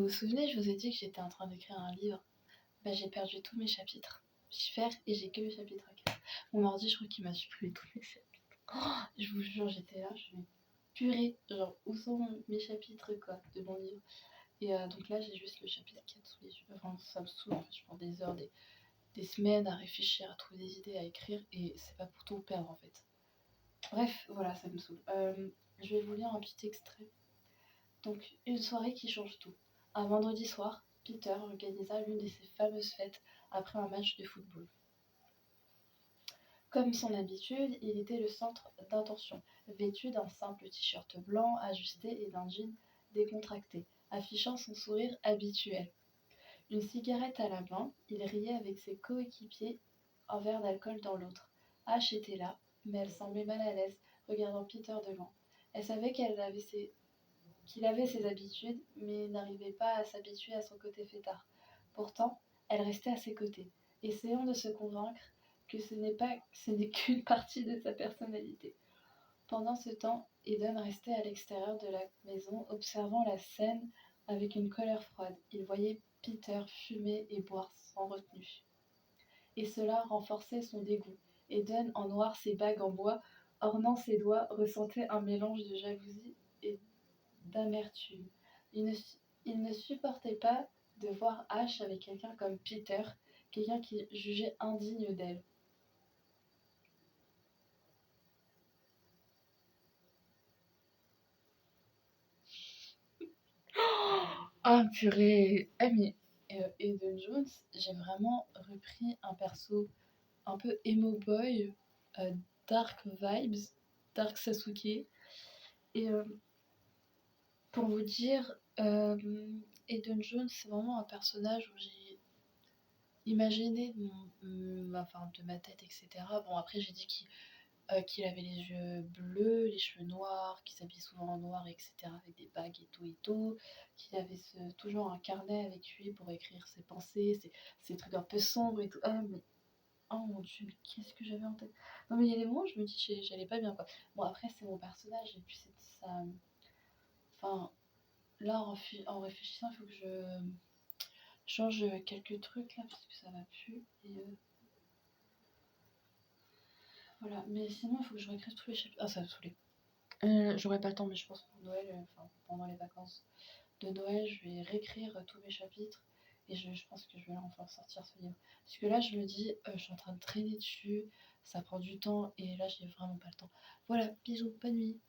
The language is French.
vous souvenez, je vous ai dit que j'étais en train d'écrire un livre. Bah, j'ai perdu tous mes chapitres. J'y faire et j'ai que le chapitre 4. Mon ordi, je crois qu'il m'a supprimé tous mes chapitres. Oh, je vous jure, j'étais là, je me purée. Genre, où sont mes chapitres, quoi, de mon livre. Et donc là, j'ai juste le chapitre 4 sous les yeux. Enfin, ça me saoule, en fait. Je prends des heures, des semaines à réfléchir, à trouver des idées, à écrire. Et c'est pas pour tout perdre, en fait. Bref, voilà, ça me saoule. Je vais vous lire un petit extrait. Donc, une soirée qui change tout. Un vendredi soir, Peter organisa l'une de ses fameuses fêtes après un match de football. Comme son habitude, il était le centre d'attention, vêtu d'un simple t-shirt blanc ajusté et d'un jean décontracté, affichant son sourire habituel. Une cigarette à la main, il riait avec ses coéquipiers, un verre d'alcool dans l'autre. Ash était là, mais elle semblait mal à l'aise, regardant Peter de loin. Elle savait qu'il avait ses habitudes, mais n'arrivait pas à s'habituer à son côté fêtard. Pourtant, elle restait à ses côtés, essayant de se convaincre que ce n'est qu'une partie de sa personnalité. Pendant ce temps, Eden restait à l'extérieur de la maison, observant la scène avec une colère froide. Il voyait Peter fumer et boire sans retenue. Et cela renforçait son dégoût. Eden, en noir, ses bagues en bois, ornant ses doigts, ressentait un mélange de jalousie et d'amertume. Il ne supportait pas de voir Ash avec quelqu'un comme Peter, quelqu'un qu'il jugeait indigne d'elle. Ah purée! Ah mais Eden Jones, j'ai vraiment repris un perso un peu emo boy, euh, dark vibes, dark Sasuke. Et pour vous dire, Eden Jones, c'est vraiment un personnage où j'ai imaginé enfin, de ma tête, etc. Bon, après, j'ai dit qu'il avait les yeux bleus, les cheveux noirs, qu'il s'habille souvent en noir, etc. avec des bagues et tout, qu'il avait toujours un carnet avec lui pour écrire ses pensées, ses trucs un peu sombres et tout. Ah, mais oh mon dieu, mais qu'est-ce que j'avais en tête? Non, mais il y a des moments où je me dis j'allais pas bien, quoi. Bon, après, c'est mon personnage, et puis c'est ça. Enfin, là, en réfléchissant, il faut que je change quelques trucs là, parce que ça va plus. Et voilà, mais sinon, il faut que je réécrive tous les chapitres. Ah, ça va me saouler. J'aurai pas le temps, mais je pense pour Noël, enfin pendant les vacances de Noël, je vais réécrire tous mes chapitres et je pense que je vais enfin sortir ce livre. Parce que là, je me dis, je suis en train de traîner dessus, ça prend du temps et là, j'ai vraiment pas le temps. Voilà, bisous, bonne nuit.